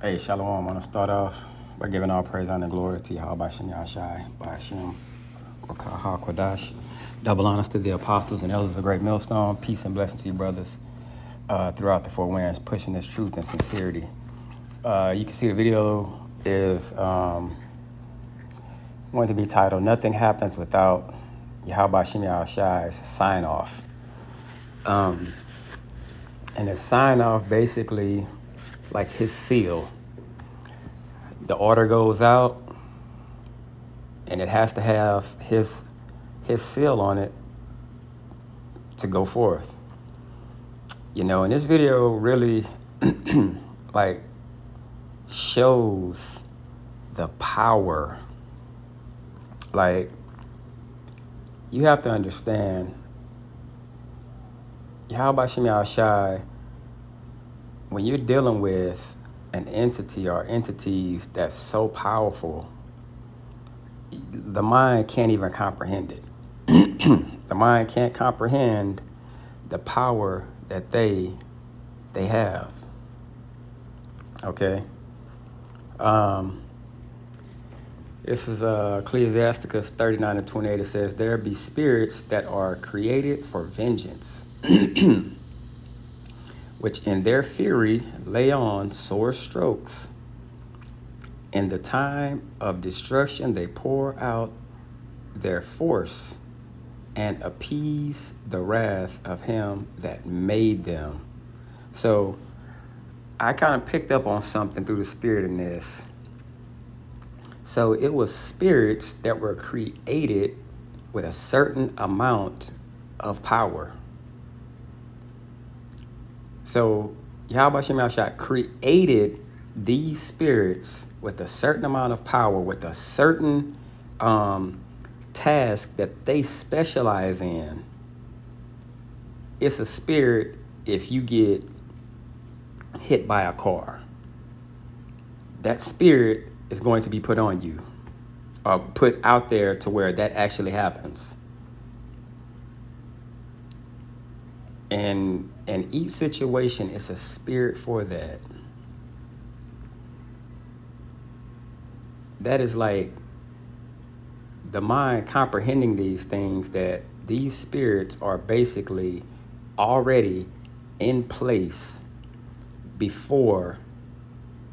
Hey, Shalom. I want to start off by giving all praise, honor, and glory to Yahweh Shem Yahshai, by Hashem, Rakaha Kodash. Double honors to the apostles and elders of Great Millstone. Peace and blessing to you, brothers, throughout the four winds, pushing this truth and sincerity. You can see the video is going to be titled, Nothing Happens Without Yahweh Shem Yahshai's Sign Off. And the sign off basically like his seal. The order goes out and it has to have his seal on it to go forth. You know, and this video really like shows the power. Like, you have to understand, Yahweh Shem Yahushai, when you're dealing with an entity or entities that's so powerful, the mind can't even comprehend it. The mind can't comprehend the power that they have. Okay. This is Ecclesiasticus 39:28. It says, "There be spirits that are created for vengeance, which in their fury lay on sore strokes. In the time of destruction they pour out their force and appease the wrath of him that made them." So I kind of picked up on something through the spirit in this. So it was spirits that were created with a certain amount of power. So Yahweh Shem Yahshai created these spirits with a certain amount of power, with a certain task that they specialize in. It's a spirit if you get hit by a car. That spirit is going to be put on you, or put out there to where that actually happens. And in each situation, it's a spirit for that. That is like the mind comprehending these things, that these spirits are basically already in place before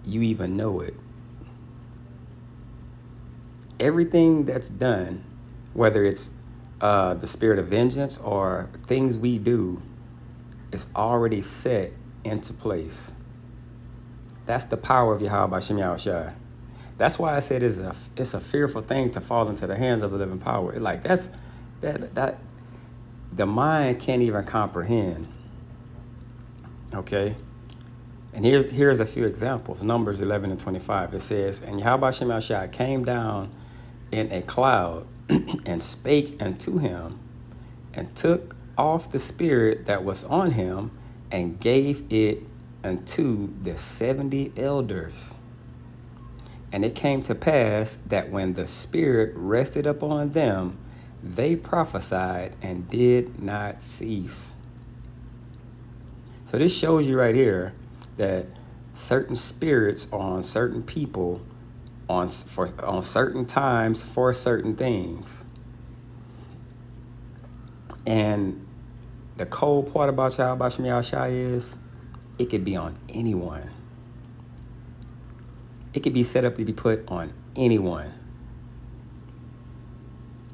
you even know it. Everything that's done, whether it's the spirit of vengeance or things we do, is already set into place. That's the power of Yahweh Shem Yahushai. That's why I said it's a fearful thing to fall into the hands of the living power. That the mind can't even comprehend. Okay. And here's a few examples. Numbers 11:25. It says, "And Yahweh Shem Yahushai came down in a cloud and spake unto him, and took off the spirit that was on him, and gave it unto the 70 elders. And it came to pass that when the spirit rested upon them, they prophesied and did not cease." So this shows you right here that certain spirits are on certain people on certain times for certain things. And the cold part about Yahweh Shem Yahushai is it could be on anyone. It could be set up to be put on anyone.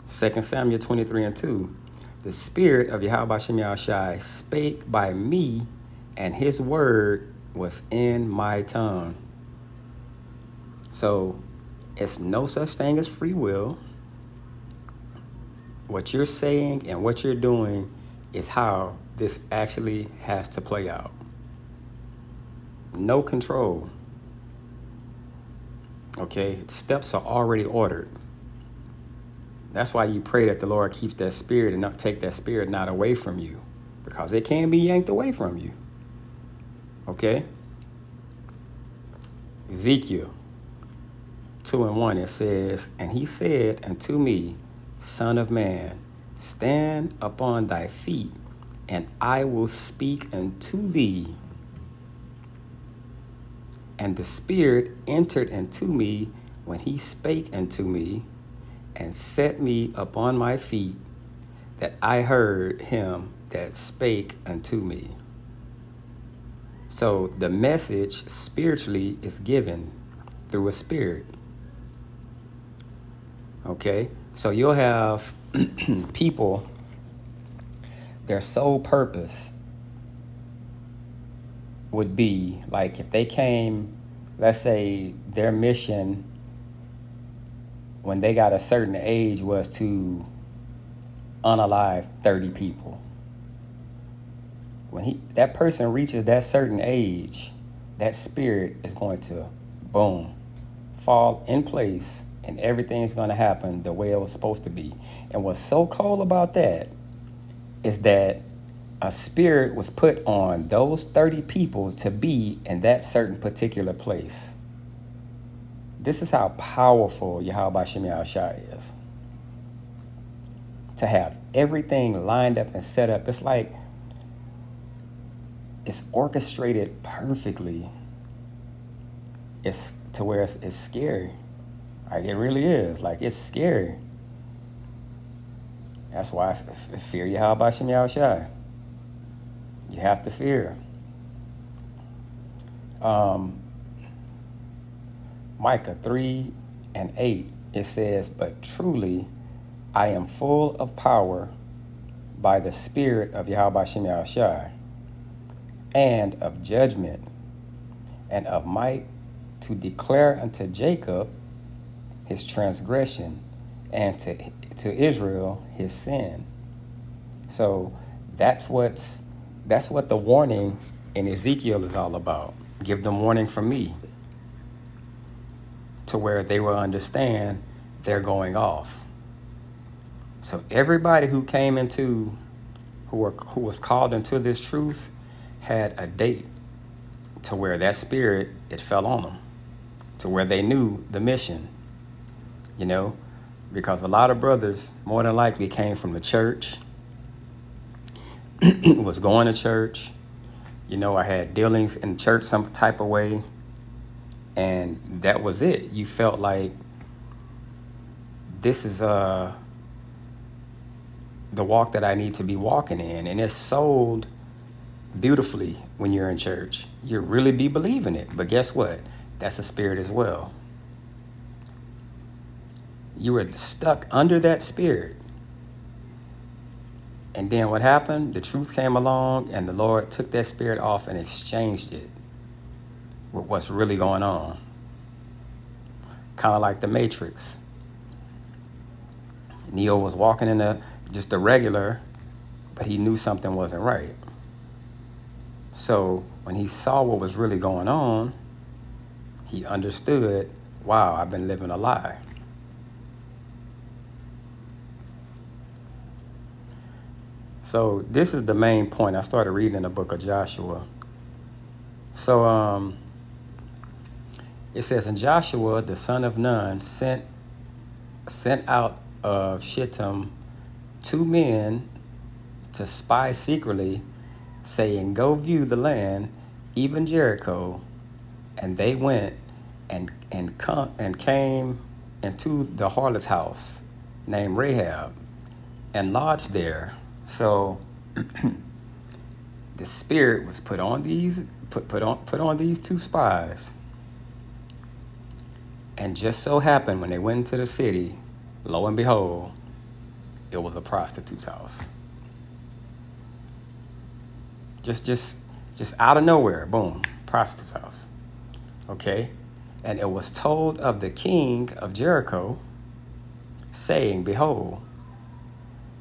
2 Samuel 23:2. "The spirit of Yahweh Shem Yahushai spake by me, and his word was in my tongue." So it's no such thing as free will. What you're saying and what you're doing is how this actually has to play out. No control. Okay, steps are already ordered. That's why you pray that the Lord keeps that spirit and not take that spirit not away from you, because it can be yanked away from you. Okay. Ezekiel 2:1, it says, "And he said unto me, Son of man, stand upon thy feet, and I will speak unto thee. And the Spirit entered into me when he spake unto me, and set me upon my feet, that I heard him that spake unto me. So the message spiritually is given through a spirit. Okay? So you'll have people, their sole purpose would be, like, if they came, let's say their mission when they got a certain age was to unalive 30 people. When that person reaches that certain age, that spirit is going to, boom, fall in place, and everything's going to happen the way it was supposed to be. And what's so cool about that is that a spirit was put on those 30 people to be in that certain particular place. This is how powerful Yahweh Shem Yahushua is. To have everything lined up and set up. It's like it's orchestrated perfectly. It's to where it's scary. Like, it really is. Like, it's scary. That's why I fear Yahweh Shem Yahushua. You have to fear. Micah 3:8, it says, but truly I am full of power by the Spirit of Yahweh Shem Yahushua, and of judgment, and of might, to declare unto Jacob his transgression, and to Israel his sin. So that's what the warning in Ezekiel is all about. Give them warning from me, to where they will understand they're going off. So everybody who came into, who was called into this truth, had a date to where that spirit, it fell on them, to where they knew the mission, because a lot of brothers more than likely came from the church, was going to church, I had dealings in church some type of way, and that was it. You felt like this is the walk that I need to be walking in, and it's sold beautifully when you're in church. You really be believing it, but guess what? That's a spirit as well. You were stuck under that spirit. And then what happened? The truth came along, and the Lord took that spirit off and exchanged it with what's really going on. Kind of like the Matrix. Neo was walking in just a regular, but he knew something wasn't right. So when he saw what was really going on, he understood, wow, I've been living a lie. So this is the main point. I started reading in the book of Joshua. So it says, and Joshua, the son of Nun, sent out of Shittim 2 men to spy secretly, saying, go view the land, even Jericho. And they went and came into the harlot's house named Rahab, and lodged there. So the spirit was put on these 2 spies. And just so happened when they went into the city, lo and behold, it was a prostitute's house. Just out of nowhere, boom, prostitute's house. Okay? And it was told of the king of Jericho, saying, behold,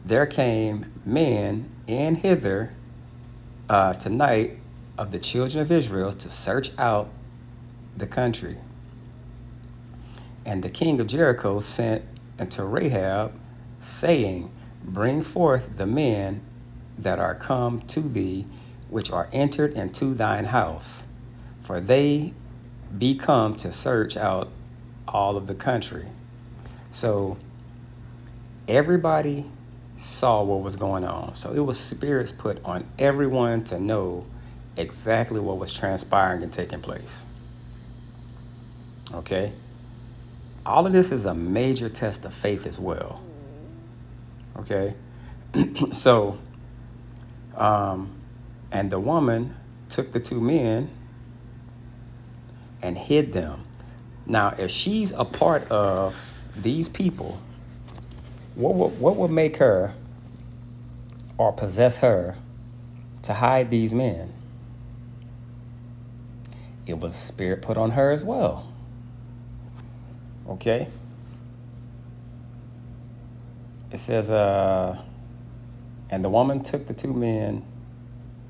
there came men in hither tonight of the children of Israel to search out the country. And the king of Jericho sent unto Rahab, saying, bring forth the men that are come to thee, which are entered into thine house, for they be come to search out all of the country. So everybody saw what was going on. So it was spirits put on everyone to know exactly what was transpiring and taking place. Okay? All of this is a major test of faith as well. Okay? So, and the woman took the two men and hid them. Now, if she's a part of these people, what would make her or possess her to hide these men? It was a spirit put on her as well. Okay? It says, and the woman took the two men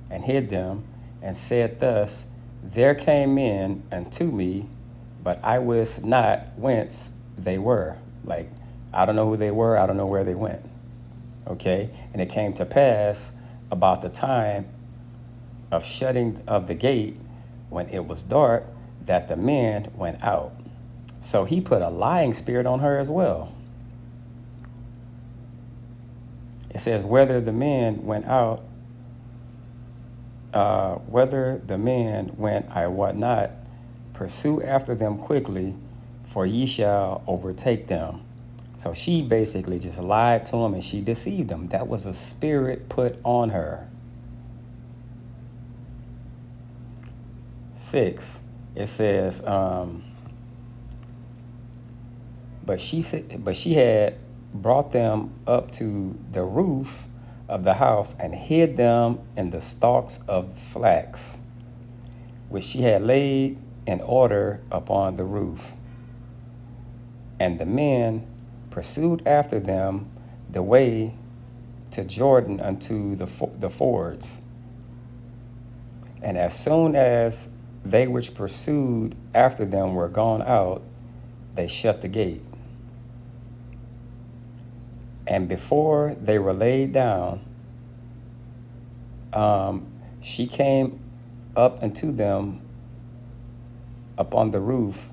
and hid them and said thus, there came men unto me, but I wist not whence they were. Like, I don't know who they were. I don't know where they went. Okay? And it came to pass about the time of shutting of the gate, when it was dark, that the men went out. So he put a lying spirit on her as well. It says, whether the men went out, whether the men went, I wot not. Pursue after them quickly, for ye shall overtake them. So she basically just lied to him and she deceived them. That was a spirit put on her. 6, it says, but she had brought them up to the roof of the house and hid them in the stalks of flax, which she had laid in order upon the roof. And the men pursued after them the way to Jordan unto the fords. And as soon as they which pursued after them were gone out, they shut the gate. And before they were laid down, she came up unto them upon the roof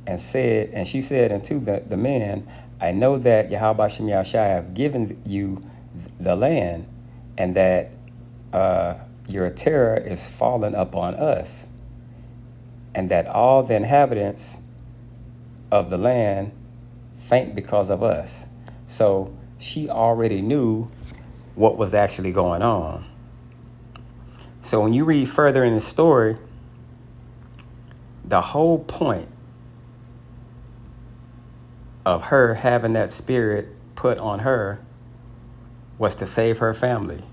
and she said unto the men, I know that Yahweh Shem Yahshai have given you the land, and that your terror is fallen upon us, and that all the inhabitants of the land faint because of us. So she already knew what was actually going on. So when you read further in the story, the whole point of her having that spirit put on her was to save her family.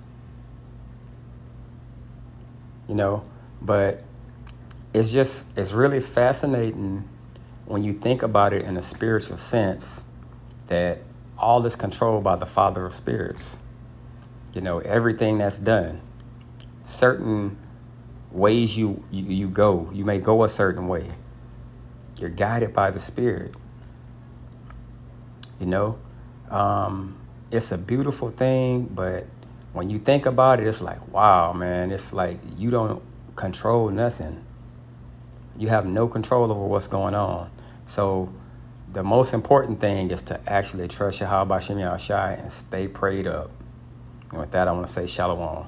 You know, but it's really fascinating when you think about it in a spiritual sense, that all is controlled by the Father of spirits. You know, everything that's done, certain ways you go, you may go a certain way. You're guided by the Spirit. You know, it's a beautiful thing, but when you think about it, it's like, wow, man, it's like you don't control nothing. You have no control over what's going on. So the most important thing is to actually trust Yahweh Shem Yahshai and stay prayed up. And with that, I want to say shalom.